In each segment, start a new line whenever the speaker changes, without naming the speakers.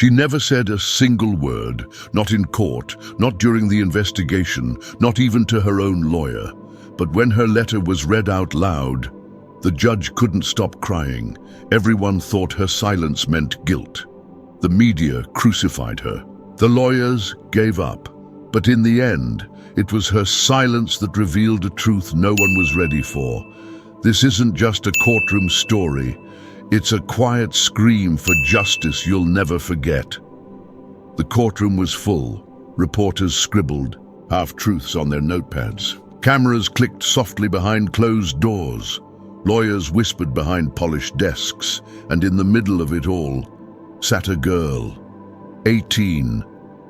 She never said a single word, not in court, not during the investigation, not even to her own lawyer. But when her letter was read out loud, the judge couldn't stop crying. Everyone thought her silence meant guilt. The media crucified her. The lawyers gave up. But in the end, it was her silence that revealed a truth no one was ready for. This isn't just a courtroom story. It's a quiet scream for justice you'll never forget. The courtroom was full. Reporters scribbled half-truths on their notepads. Cameras clicked softly behind closed doors. Lawyers whispered behind polished desks. And in the middle of it all sat a girl, 18,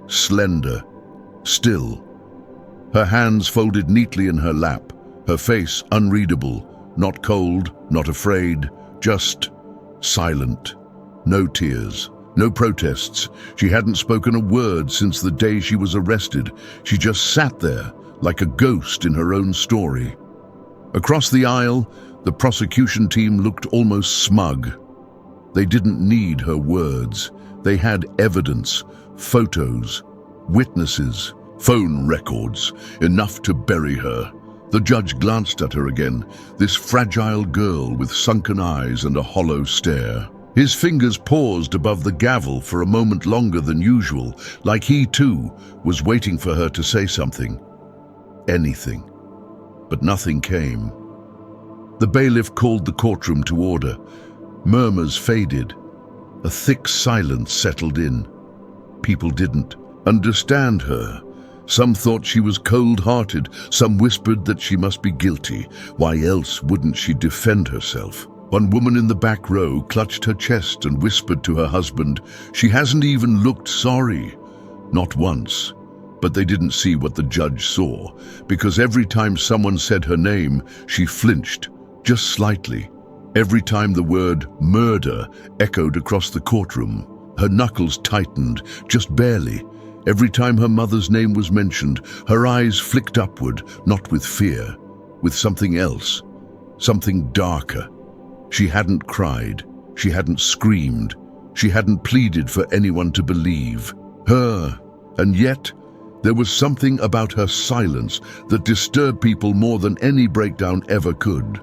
slender, still. Her hands folded neatly in her lap, her face unreadable, not cold, not afraid, just silent. No tears, no protests. She hadn't spoken a word since the day she was arrested. She just sat there, like a ghost in her own story. Across the aisle, the prosecution team looked almost smug. They didn't need her words. They had evidence, photos, witnesses, phone records, enough to bury her. The judge glanced at her again, this fragile girl with sunken eyes and a hollow stare. His fingers paused above the gavel for a moment longer than usual, like he too was waiting for her to say something. Anything. But nothing came. The bailiff called the courtroom to order. Murmurs faded. A thick silence settled in. People didn't understand her. Some thought she was cold-hearted. Some whispered that she must be guilty. Why else wouldn't she defend herself? One woman in the back row clutched her chest and whispered to her husband, "She hasn't even looked sorry." Not once. But they didn't see what the judge saw, because every time someone said her name, she flinched, just slightly. Every time the word murder echoed across the courtroom, her knuckles tightened, just barely. Every time her mother's name was mentioned, her eyes flicked upward, not with fear, with something else, something darker. She hadn't cried, she hadn't screamed, she hadn't pleaded for anyone to believe her, and yet there was something about her silence that disturbed people more than any breakdown ever could.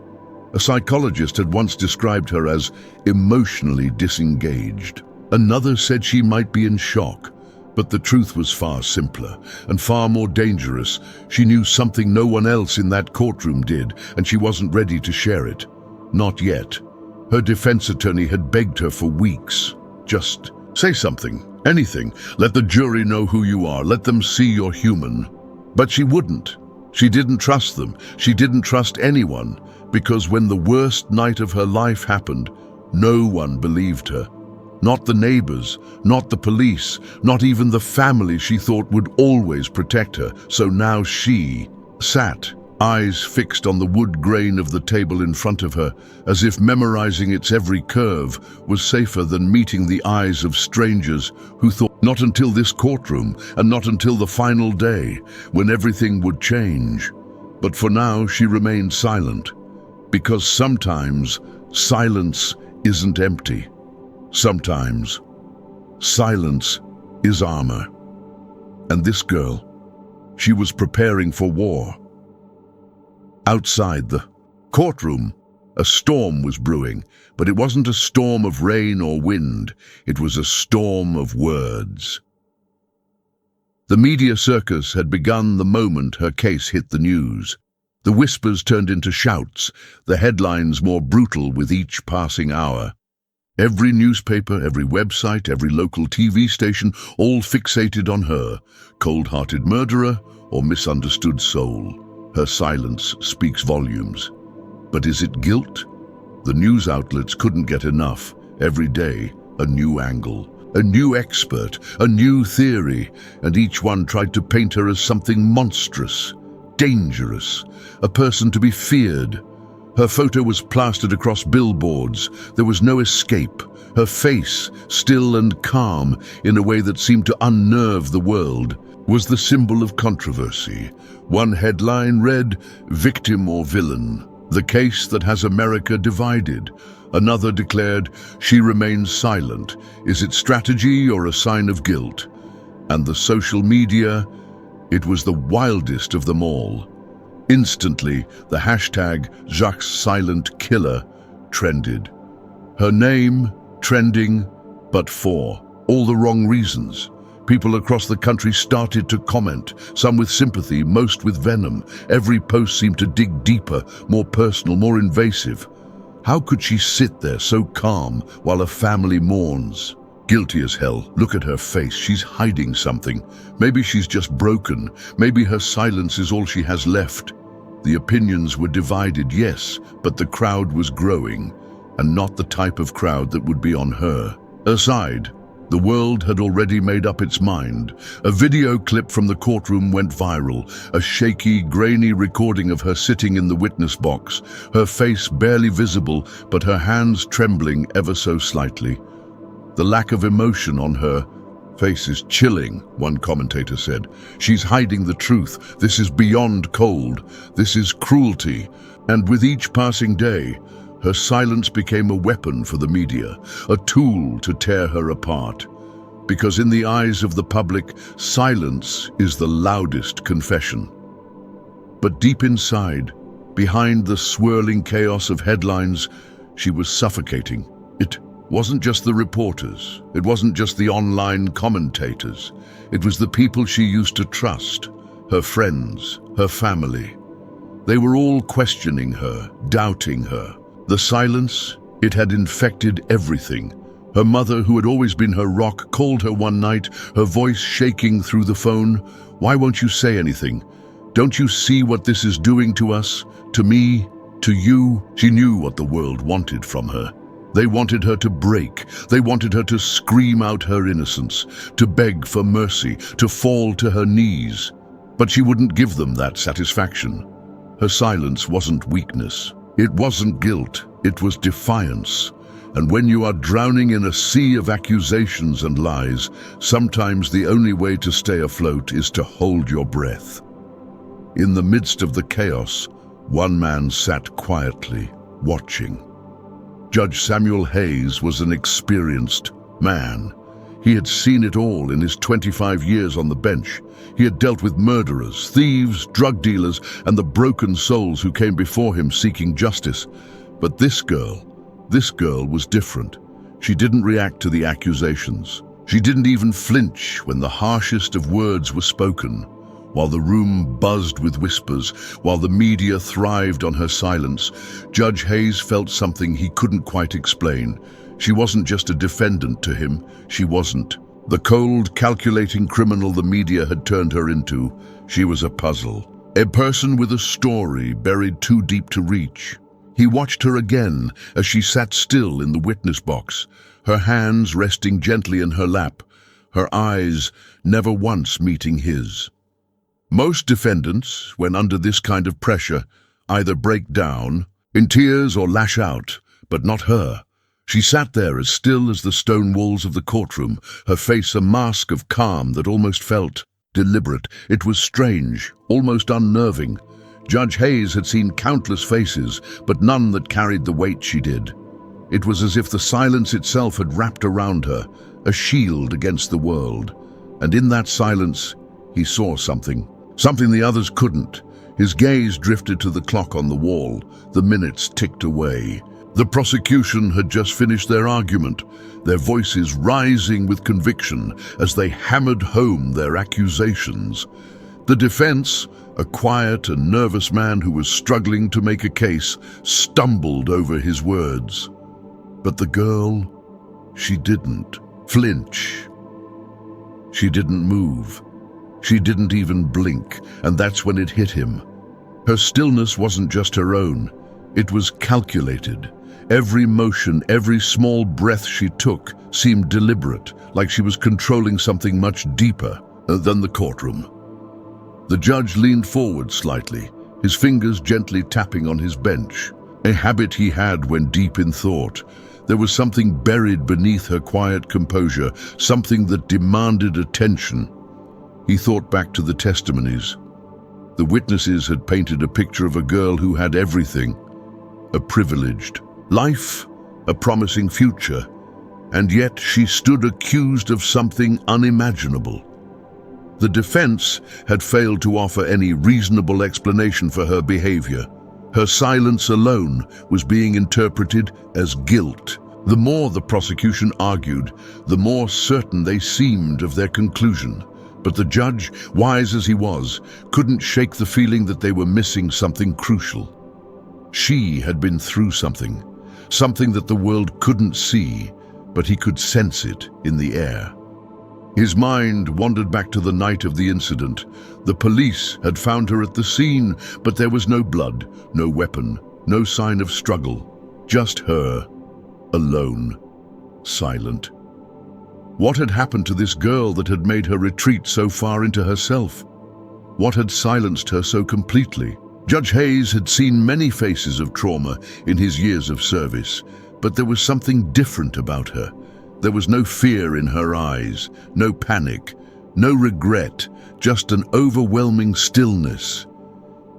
A psychologist had once described her as emotionally disengaged. Another said she might be in shock. But the truth was far simpler and far more dangerous. She knew something no one else in that courtroom did, and she wasn't ready to share it. Not yet. Her defense attorney had begged her for weeks. Just say something, anything. Let the jury know who you are. Let them see you're human. But she wouldn't. She didn't trust them. She didn't trust anyone, because when the worst night of her life happened, no one believed her. Not the neighbors, not the police, not even the family she thought would always protect her. So now she sat, eyes fixed on the wood grain of the table in front of her, as if memorizing its every curve was safer than meeting the eyes of strangers who thought not until this courtroom and not until the final day, when everything would change. But for now she remained silent, because sometimes silence isn't empty. Sometimes silence is armor. And this girl, she was preparing for war. Outside the courtroom, a storm was brewing, but it wasn't a storm of rain or wind. It was a storm of words. The media circus had begun the moment her case hit the news. The whispers turned into shouts, the headlines more brutal with each passing hour. Every newspaper, every website, every local TV station, all fixated on her, cold-hearted murderer or misunderstood soul. Her silence speaks volumes. But is it guilt? The news outlets couldn't get enough. Every day, a new angle, a new expert, a new theory, and each one tried to paint her as something monstrous, dangerous, a person to be feared. Her photo was plastered across billboards. There was no escape. Her face, still and calm in a way that seemed to unnerve the world, was the symbol of controversy. One headline read, "Victim or Villain." The case that has America divided. Another declared, she remains silent. Is it strategy or a sign of guilt? And the social media, it was the wildest of them all. Instantly, the hashtag Jacques Silent Killer trended. Her name trending, but for all the wrong reasons. People across the country started to comment, some with sympathy, most with venom. Every post seemed to dig deeper, more personal, more invasive. How could she sit there so calm while a family mourns? Guilty as hell. Look at her face. She's hiding something. Maybe she's just broken. Maybe her silence is all she has left. The opinions were divided, yes, but the crowd was growing, and not the type of crowd that would be on her side. The world had already made up its mind. A video clip from the courtroom went viral, a shaky, grainy recording of her sitting in the witness box, her face barely visible, but her hands trembling ever so slightly. The lack of emotion on her face is chilling, one commentator said. She's hiding the truth. This is beyond cold. This is cruelty. And with each passing day, her silence became a weapon for the media, a tool to tear her apart. Because in the eyes of the public, silence is the loudest confession. But deep inside, behind the swirling chaos of headlines, she was suffocating. It wasn't just the reporters. It wasn't just the online commentators. It was the people she used to trust, her friends, her family. They were all questioning her, doubting her. The silence, it had infected everything. Her mother, who had always been her rock, called her one night, her voice shaking through the phone. Why won't you say anything? Don't you see what this is doing to us, to me, to you? She knew what the world wanted from her. They wanted her to break. They wanted her to scream out her innocence, to beg for mercy, to fall to her knees. But she wouldn't give them that satisfaction. Her silence wasn't weakness. It wasn't guilt, it was defiance. And when you are drowning in a sea of accusations and lies, sometimes the only way to stay afloat is to hold your breath. In the midst of the chaos, one man sat quietly, watching. Judge Samuel Hayes was an experienced man. He had seen it all in his 25 years on the bench. He had dealt with murderers, thieves, drug dealers, and the broken souls who came before him seeking justice. But this girl was different. She didn't react to the accusations. She didn't even flinch when the harshest of words were spoken. While the room buzzed with whispers, while the media thrived on her silence, Judge Hayes felt something he couldn't quite explain. She wasn't just a defendant to him. She wasn't the cold, calculating criminal the media had turned her into. She was a puzzle, a person with a story buried too deep to reach. He watched her again as she sat still in the witness box, her hands resting gently in her lap, her eyes never once meeting his. Most defendants, when under this kind of pressure, either break down, in tears or lash out, but not her. She sat there as still as the stone walls of the courtroom, her face a mask of calm that almost felt deliberate. It was strange, almost unnerving. Judge Hayes had seen countless faces, but none that carried the weight she did. It was as if the silence itself had wrapped around her, a shield against the world. And in that silence, he saw something the others couldn't. His gaze drifted to the clock on the wall. The minutes ticked away. The prosecution had just finished their argument, their voices rising with conviction as they hammered home their accusations. The defense, a quiet and nervous man who was struggling to make a case, stumbled over his words. But the girl, she didn't flinch. She didn't move. She didn't even blink, and that's when it hit him. Her stillness wasn't just her own. It was calculated. Every motion, every small breath she took seemed deliberate, like she was controlling something much deeper than the courtroom. The judge leaned forward slightly, his fingers gently tapping on his bench, a habit he had when deep in thought. There was something buried beneath her quiet composure, something that demanded attention. He thought back to the testimonies. The witnesses had painted a picture of a girl who had everything: a privileged life, a promising future, and yet she stood accused of something unimaginable. The defense had failed to offer any reasonable explanation for her behavior. Her silence alone was being interpreted as guilt. The more the prosecution argued, the more certain they seemed of their conclusion. But the judge, wise as he was, couldn't shake the feeling that they were missing something crucial. She had been through something that the world couldn't see, but he could sense it in the air. His mind wandered back to the night of the incident. The police had found her at the scene, but there was no blood, no weapon, no sign of struggle. Just her, alone, silent. What had happened to this girl that had made her retreat so far into herself? What had silenced her so completely? Judge Hayes had seen many faces of trauma in his years of service, but there was something different about her. There was no fear in her eyes, no panic, no regret, just an overwhelming stillness.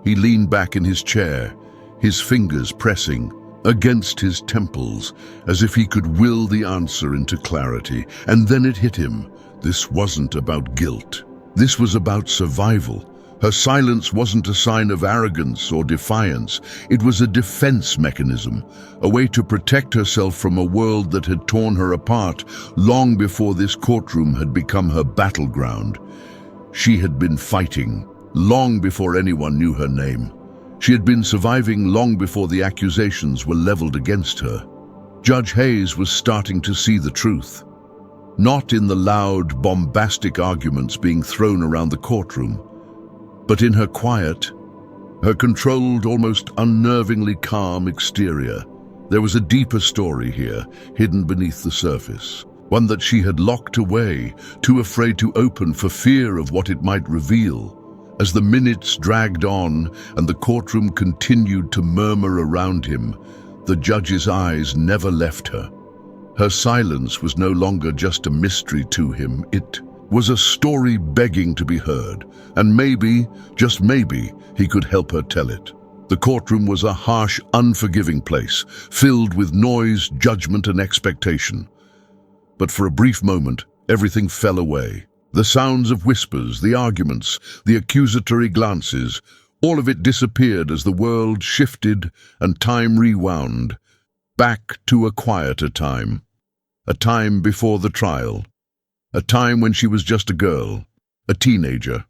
He leaned back in his chair, his fingers pressing against his temples, as if he could will the answer into clarity. And then it hit him. This wasn't about guilt. This was about survival. Her silence wasn't a sign of arrogance or defiance. It was a defense mechanism, a way to protect herself from a world that had torn her apart long before this courtroom had become her battleground. She had been fighting long before anyone knew her name. She had been surviving long before the accusations were leveled against her. Judge Hayes was starting to see the truth. Not in the loud, bombastic arguments being thrown around the courtroom, but in her quiet, her controlled, almost unnervingly calm exterior. There was a deeper story here, hidden beneath the surface, one that she had locked away, too afraid to open for fear of what it might reveal. As the minutes dragged on and the courtroom continued to murmur around him, the judge's eyes never left her. Her silence was no longer just a mystery to him. It was a story begging to be heard, and maybe, just maybe, he could help her tell it. The courtroom was a harsh, unforgiving place, filled with noise, judgment, and expectation. But for a brief moment, everything fell away. The sounds of whispers, the arguments, the accusatory glances, all of it disappeared as the world shifted and time rewound, back to a quieter time. A time before the trial. A time when she was just a girl, a teenager.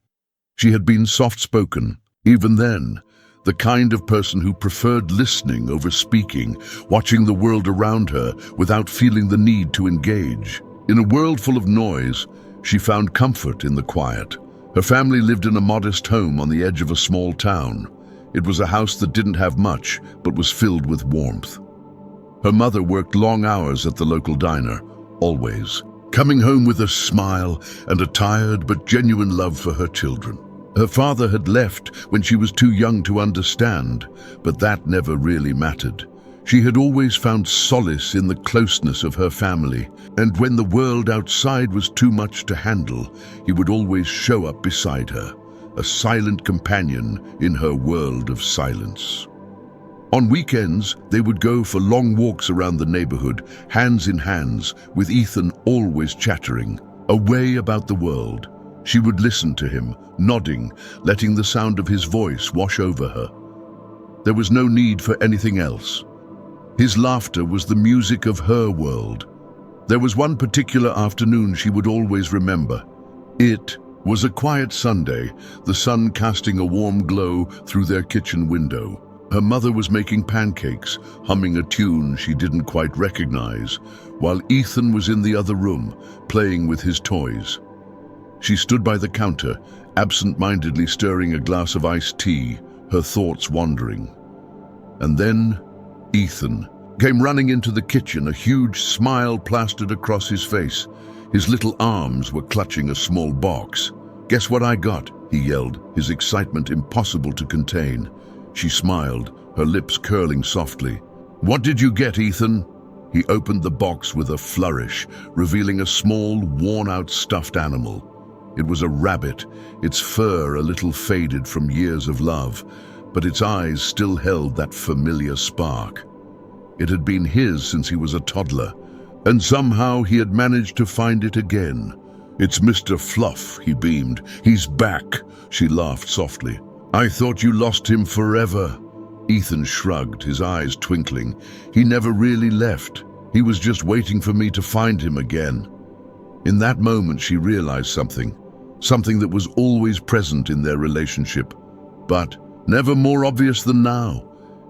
She had been soft-spoken, even then, the kind of person who preferred listening over speaking, watching the world around her without feeling the need to engage. In a world full of noise, she found comfort in the quiet. Her family lived in a modest home on the edge of a small town. It was a house that didn't have much, but was filled with warmth. Her mother worked long hours at the local diner, always, coming home with a smile and a tired but genuine love for her children. Her father had left when she was too young to understand, but that never really mattered. She had always found solace in the closeness of her family, and when the world outside was too much to handle, he would always show up beside her, a silent companion in her world of silence. On weekends, they would go for long walks around the neighborhood, hands in hands, with Ethan always chattering, away about the world. She would listen to him, nodding, letting the sound of his voice wash over her. There was no need for anything else. His laughter was the music of her world. There was one particular afternoon she would always remember. It was a quiet Sunday, the sun casting a warm glow through their kitchen window. Her mother was making pancakes, humming a tune she didn't quite recognize, while Ethan was in the other room, playing with his toys. She stood by the counter, absent-mindedly stirring a glass of iced tea, her thoughts wandering. And then Ethan came running into the kitchen, a huge smile plastered across his face. His little arms were clutching a small box. "Guess what I got?" he yelled, his excitement impossible to contain. She smiled, her lips curling softly. "What did you get, Ethan?" He opened the box with a flourish, revealing a small, worn-out stuffed animal. It was a rabbit, its fur a little faded from years of love, but its eyes still held that familiar spark. It had been his since he was a toddler, and somehow he had managed to find it again. "It's Mr. Fluff," he beamed. "He's back," she laughed softly. "I thought you lost him forever." Ethan shrugged, his eyes twinkling. "He never really left. He was just waiting for me to find him again." In that moment, she realized something that was always present in their relationship, but never more obvious than now.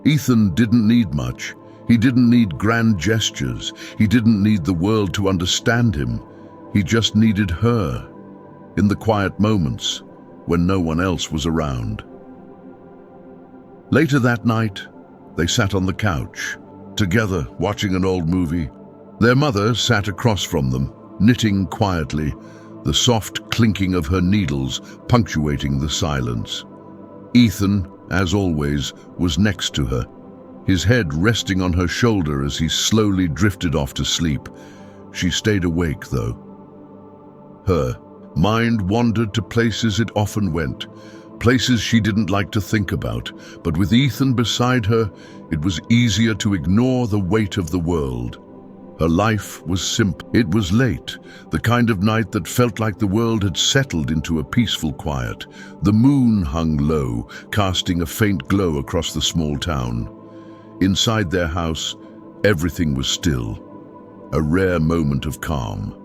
Ethan didn't need much. He didn't need grand gestures. He didn't need the world to understand him. He just needed her, in the quiet moments when no one else was around. Later that night, they sat on the couch, together watching an old movie. Their mother sat across from them, knitting quietly, the soft clinking of her needles punctuating the silence. Ethan, as always, was next to her, his head resting on her shoulder as he slowly drifted off to sleep. She stayed awake, though. Her mind wandered to places it often went, places she didn't like to think about, but with Ethan beside her, it was easier to ignore the weight of the world. Her life was simple. It was late, the kind of night that felt like the world had settled into a peaceful quiet. The moon hung low, casting a faint glow across the small town. Inside their house, everything was still, a rare moment of calm.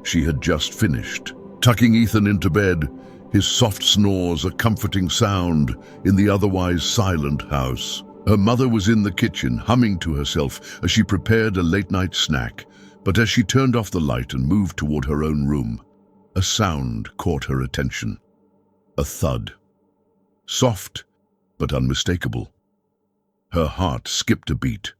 She had just finished, tucking Ethan into bed, his soft snores a comforting sound in the otherwise silent house. Her mother was in the kitchen, humming to herself as she prepared a late-night snack, but as she turned off the light and moved toward her own room, a sound caught her attention. A thud. Soft, but unmistakable. Her heart skipped a beat.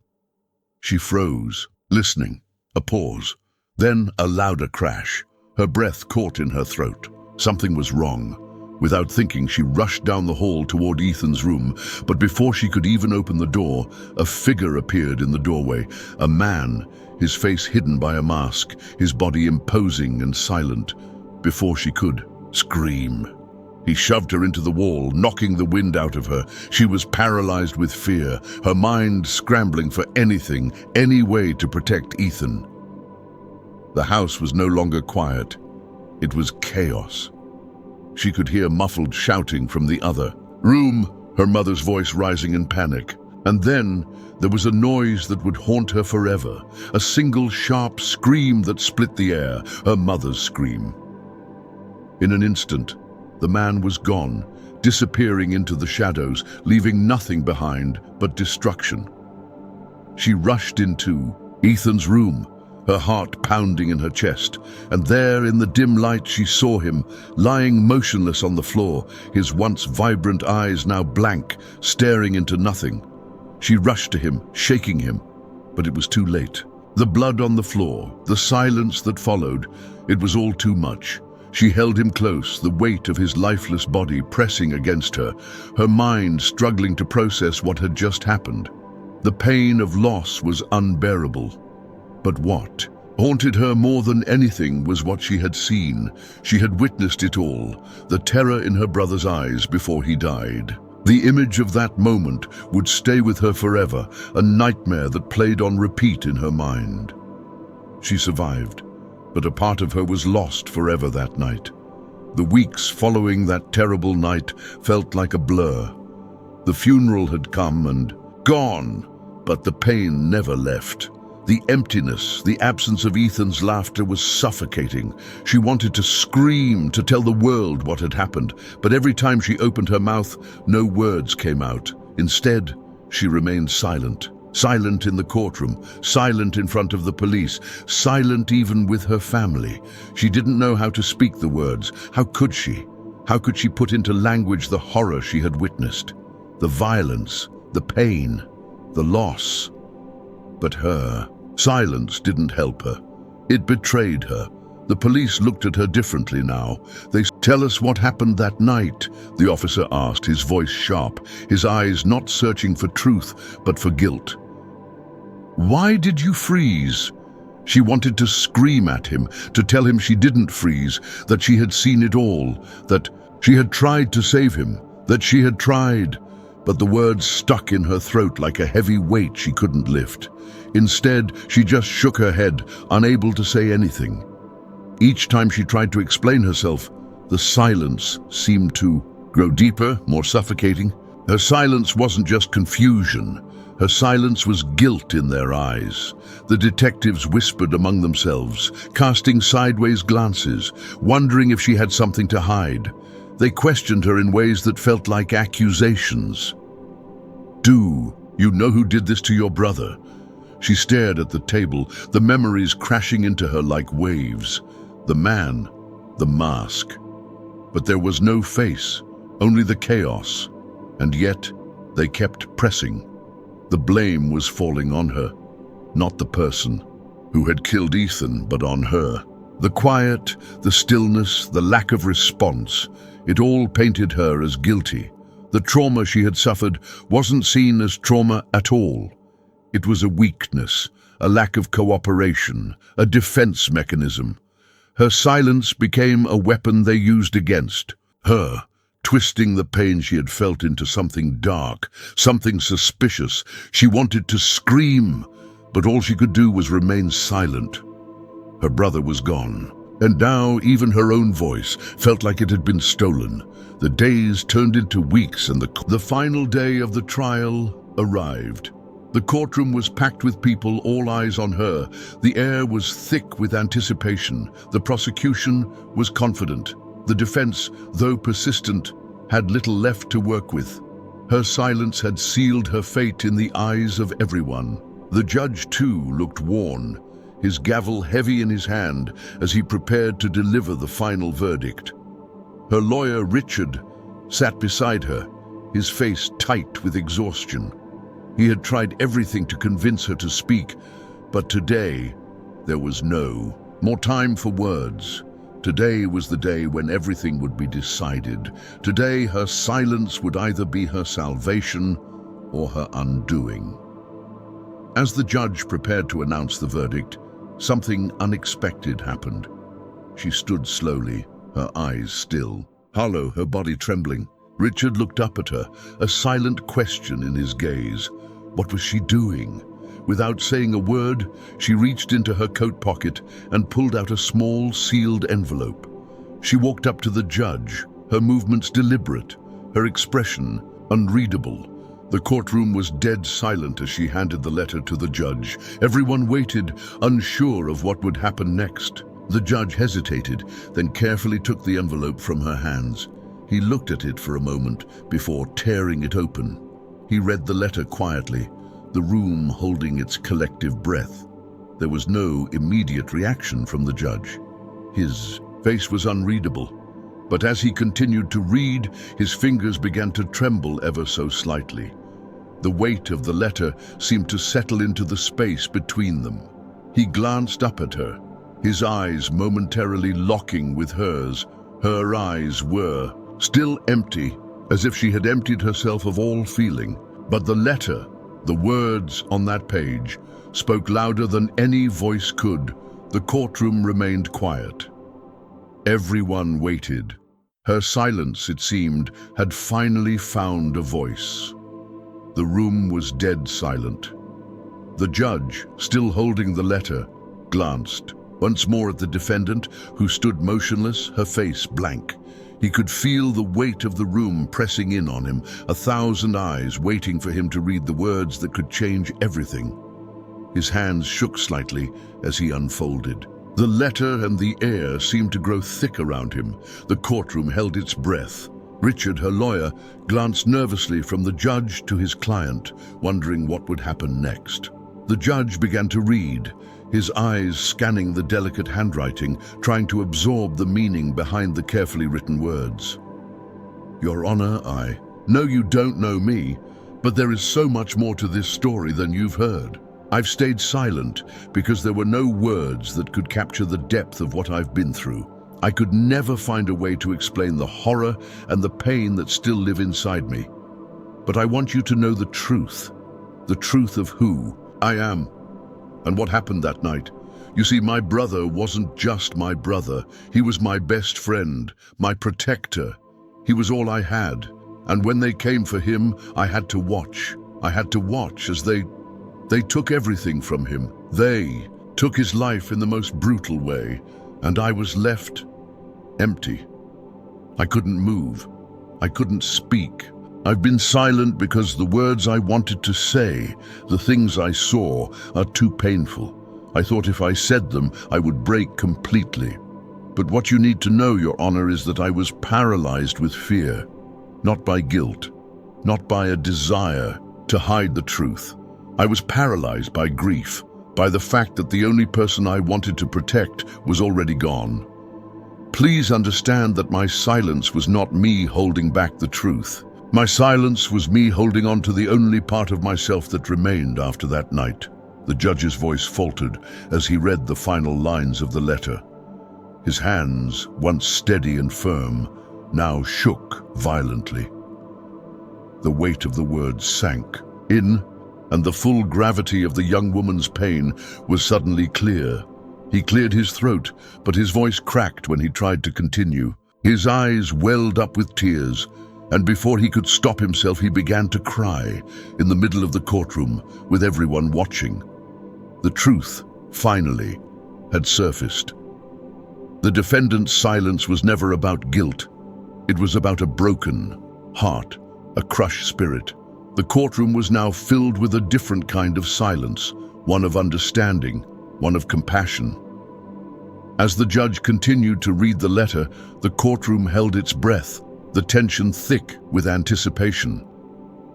She froze, listening. A pause. Then a louder crash. Her breath caught in her throat. Something was wrong. Without thinking, she rushed down the hall toward Ethan's room, but before she could even open the door, a figure appeared in the doorway. A man, his face hidden by a mask, his body imposing and silent. Before she could scream, he shoved her into the wall, knocking the wind out of her. She was paralyzed with fear, her mind scrambling for anything, any way to protect Ethan. The house was no longer quiet. It was chaos. She could hear muffled shouting from the other room, her mother's voice rising in panic. And then there was a noise that would haunt her forever, a single sharp scream that split the air, her mother's scream. In an instant, the man was gone, disappearing into the shadows, leaving nothing behind but destruction. She rushed into Ethan's room, her heart pounding in her chest, and there in the dim light she saw him, lying motionless on the floor, his once vibrant eyes now blank, staring into nothing. She rushed to him, shaking him, but it was too late. The blood on the floor, the silence that followed, it was all too much. She held him close, the weight of his lifeless body pressing against her, her mind struggling to process what had just happened. The pain of loss was unbearable. But what haunted her more than anything was what she had seen. She had witnessed it all, the terror in her brother's eyes before he died. The image of that moment would stay with her forever, a nightmare that played on repeat in her mind. She survived, but a part of her was lost forever that night. The weeks following that terrible night felt like a blur. The funeral had come and gone, but the pain never left. The emptiness, the absence of Ethan's laughter was suffocating. She wanted to scream, to tell the world what had happened, but every time she opened her mouth, no words came out. Instead, she remained silent. Silent in the courtroom, silent in front of the police, silent even with her family. She didn't know how to speak the words. How could she? How could she put into language the horror she had witnessed? The violence, the pain, the loss. But her silence didn't help her. It betrayed her. The police looked at her differently now. They tell us what happened that night, the officer asked, his voice sharp, his eyes not searching for truth, but for guilt. Why did you freeze? She wanted to scream at him, to tell him she didn't freeze, that she had seen it all, that she had tried to save him, that she had tried. but the words stuck in her throat like a heavy weight she couldn't lift. Instead, she just shook her head, unable to say anything. Each time she tried to explain herself, the silence seemed to grow deeper, more suffocating. Her silence wasn't just confusion. Her silence was guilt in their eyes. The detectives whispered among themselves, casting sideways glances, wondering if she had something to hide. They questioned her in ways that felt like accusations. "Do you know who did this to your brother?" She stared at the table, the memories crashing into her like waves. The man, the mask. But there was no face, only the chaos. And yet, they kept pressing. The blame was falling on her, not the person who had killed Ethan, but on her. The quiet, the stillness, the lack of response, it all painted her as guilty. The trauma she had suffered wasn't seen as trauma at all. It was a weakness, a lack of cooperation, a defense mechanism. Her silence became a weapon they used against her, twisting the pain she had felt into something dark, something suspicious. She wanted to scream, but all she could do was remain silent. Her brother was gone, and now even her own voice felt like it had been stolen. The days turned into weeks, and the final day of the trial arrived. The courtroom was packed with people, all eyes on her. The air was thick with anticipation. The prosecution was confident. The defense, though persistent, had little left to work with. Her silence had sealed her fate in the eyes of everyone. The judge, too, looked worn, his gavel heavy in his hand as he prepared to deliver the final verdict. Her lawyer, Richard, sat beside her, his face tight with exhaustion. He had tried everything to convince her to speak, but today there was no more time for words. Today was the day when everything would be decided. Today her silence would either be her salvation or her undoing. As the judge prepared to announce the verdict, something unexpected happened. She stood slowly, her eyes still, hollow, her body trembling. Richard looked up at her, a silent question in his gaze. What was she doing? Without saying a word, she reached into her coat pocket and pulled out a small, sealed envelope. She walked up to the judge, her movements deliberate, her expression unreadable. The courtroom was dead silent as she handed the letter to the judge. Everyone waited, unsure of what would happen next. The judge hesitated, then carefully took the envelope from her hands. He looked at it for a moment before tearing it open. He read the letter quietly, the room holding its collective breath. There was no immediate reaction from the judge. His face was unreadable, but as he continued to read, his fingers began to tremble ever so slightly. The weight of the letter seemed to settle into the space between them. He glanced up at her, his eyes momentarily locking with hers. Her eyes were still empty, as if she had emptied herself of all feeling. But the letter, the words on that page, spoke louder than any voice could. The courtroom remained quiet. Everyone waited. Her silence, it seemed, had finally found a voice. The room was dead silent. The judge, still holding the letter, glanced once more at the defendant, who stood motionless, her face blank. He could feel the weight of the room pressing in on him, 1,000 eyes waiting for him to read the words that could change everything. His hands shook slightly as he unfolded. The letter and the air seemed to grow thick around him. The courtroom held its breath. Richard, her lawyer, glanced nervously from the judge to his client, wondering what would happen next. The judge began to read, his eyes scanning the delicate handwriting, trying to absorb the meaning behind the carefully written words. "Your Honor, I know you don't know me, but there is so much more to this story than you've heard. I've stayed silent because there were no words that could capture the depth of what I've been through. I could never find a way to explain the horror and the pain that still live inside me. But I want you to know the truth of who I am and what happened that night. You see, my brother wasn't just my brother. He was my best friend, my protector. He was all I had. And when they came for him, I had to watch. I had to watch as they took everything from him. They took his life in the most brutal way, and I was left empty. I couldn't move. I couldn't speak. I've been silent because the words I wanted to say, the things I saw, are too painful. I thought if I said them, I would break completely. But what you need to know, Your Honor, is that I was paralyzed with fear, not by guilt, not by a desire to hide the truth. I was paralyzed by grief, by the fact that the only person I wanted to protect was already gone. Please understand that my silence was not me holding back the truth. My silence was me holding on to the only part of myself that remained after that night. The judge's voice faltered as he read the final lines of the letter. His hands, once steady and firm, now shook violently. The weight of the words sank in, and the full gravity of the young woman's pain was suddenly clear. He cleared his throat, but his voice cracked when he tried to continue. His eyes welled up with tears, and before he could stop himself, he began to cry in the middle of the courtroom, with everyone watching. The truth, finally, had surfaced. The defendant's silence was never about guilt. It was about a broken heart, a crushed spirit. The courtroom was now filled with a different kind of silence, one of understanding, one of compassion. As the judge continued to read the letter, the courtroom held its breath, the tension thick with anticipation.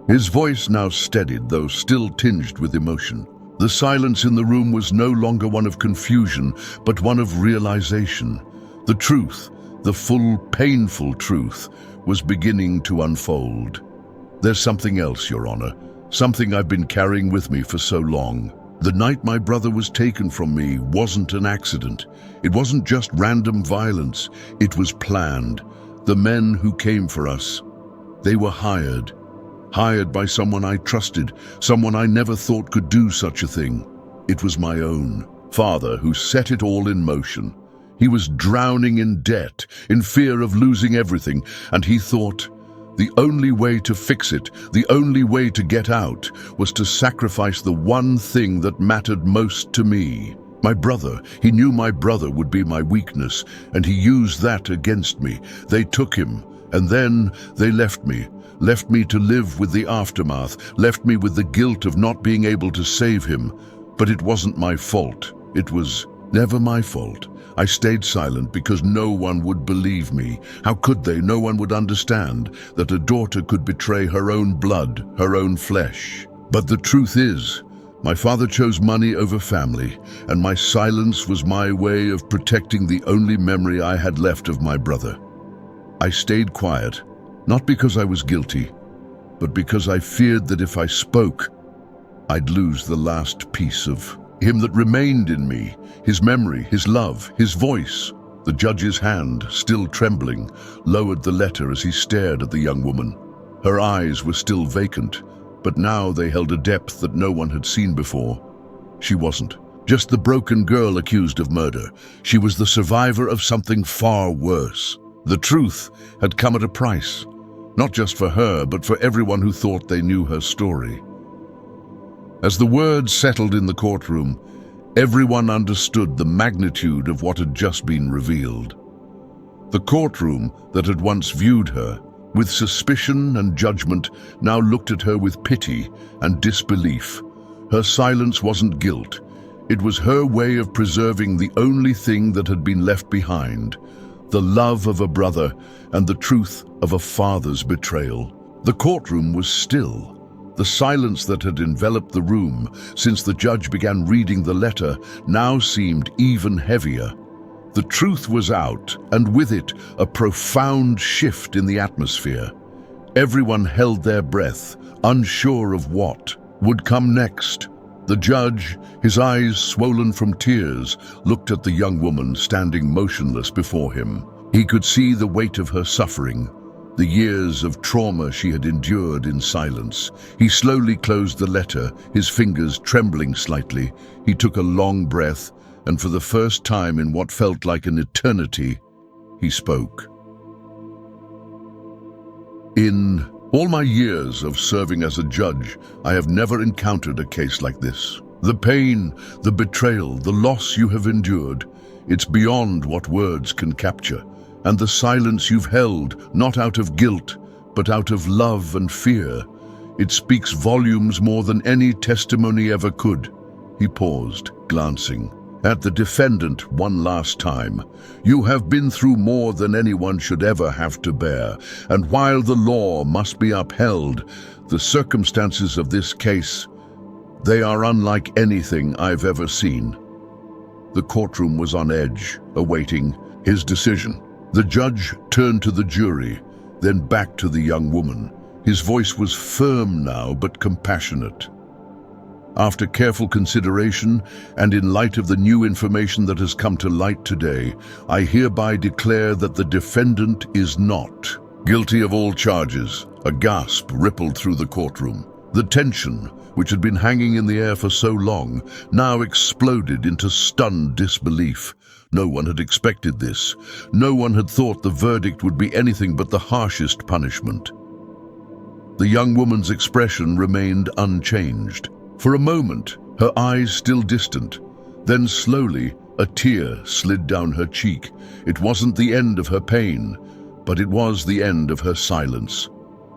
His voice now steadied, though still tinged with emotion. The silence in the room was no longer one of confusion, but one of realization. The truth, the full, painful truth, was beginning to unfold. There's something else, Your Honor, something I've been carrying with me for so long. The night my brother was taken from me wasn't an accident. It wasn't just random violence. It was planned. The men who came for us, they were hired by someone I trusted, someone I never thought could do such a thing. It was my own father who set it all in motion. He was drowning in debt, in fear of losing everything, and he thought the only way to fix it, the only way to get out, was to sacrifice the one thing that mattered most to me. My brother. He knew my brother would be my weakness, and he used that against me. They took him, and then they left me to live with the aftermath, left me with the guilt of not being able to save him. But it wasn't my fault. It was never my fault. I stayed silent because no one would believe me. How could they? No one would understand that a daughter could betray her own blood, her own flesh. But the truth is, my father chose money over family, and my silence was my way of protecting the only memory I had left of my brother. I stayed quiet, not because I was guilty, but because I feared that if I spoke, I'd lose the last piece of him that remained in me, his memory, his love, his voice. The judge's hand, still trembling, lowered the letter as he stared at the young woman. Her eyes were still vacant, but now they held a depth that no one had seen before. She wasn't just the broken girl accused of murder. She was the survivor of something far worse. The truth had come at a price, not just for her, but for everyone who thought they knew her story. As the words settled in the courtroom, everyone understood the magnitude of what had just been revealed. The courtroom that had once viewed her with suspicion and judgment now looked at her with pity and disbelief. Her silence wasn't guilt. It was her way of preserving the only thing that had been left behind, the love of a brother and the truth of a father's betrayal. The courtroom was still. The silence that had enveloped the room since the judge began reading the letter now seemed even heavier. The truth was out, and with it, a profound shift in the atmosphere. Everyone held their breath, unsure of what would come next. The judge, his eyes swollen from tears, looked at the young woman standing motionless before him. He could see the weight of her suffering, the years of trauma she had endured in silence. He slowly closed the letter, his fingers trembling slightly. He took a long breath, and for the first time in what felt like an eternity, he spoke. In All my years of serving as a judge, I have never encountered a case like this. The pain, the betrayal, the loss you have endured, it's beyond what words can capture. And the silence you've held, not out of guilt, but out of love and fear, it speaks volumes more than any testimony ever could. He paused, glancing at the defendant one last time. You have been through more than anyone should ever have to bear, and while the law must be upheld, the circumstances of this case, they are unlike anything I've ever seen. The courtroom was on edge, awaiting his decision. The judge turned to the jury, then back to the young woman. His voice was firm now, but compassionate. After careful consideration, and in light of the new information that has come to light today, I hereby declare that the defendant is not guilty of all charges. A gasp rippled through the courtroom. The tension, which had been hanging in the air for so long, now exploded into stunned disbelief. No one had expected this. No one had thought the verdict would be anything but the harshest punishment. The young woman's expression remained unchanged. For a moment, her eyes still distant. Then slowly, a tear slid down her cheek. It wasn't the end of her pain, but it was the end of her silence.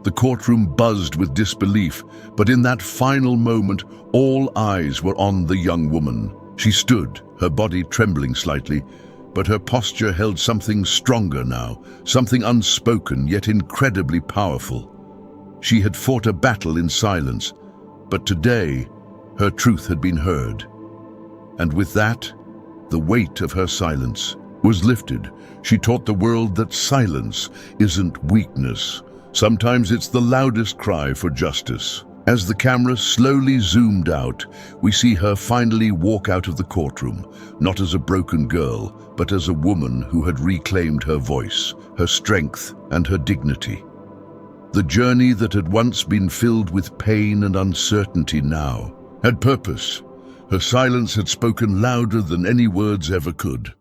The courtroom buzzed with disbelief, but in that final moment, all eyes were on the young woman. She stood, her body trembling slightly, but her posture held something stronger now, something unspoken yet incredibly powerful. She had fought a battle in silence, but today her truth had been heard. And with that, the weight of her silence was lifted. She taught the world that silence isn't weakness. Sometimes it's the loudest cry for justice. As the camera slowly zoomed out, we see her finally walk out of the courtroom, not as a broken girl, but as a woman who had reclaimed her voice, her strength, and her dignity. The journey that had once been filled with pain and uncertainty now had purpose. Her silence had spoken louder than any words ever could.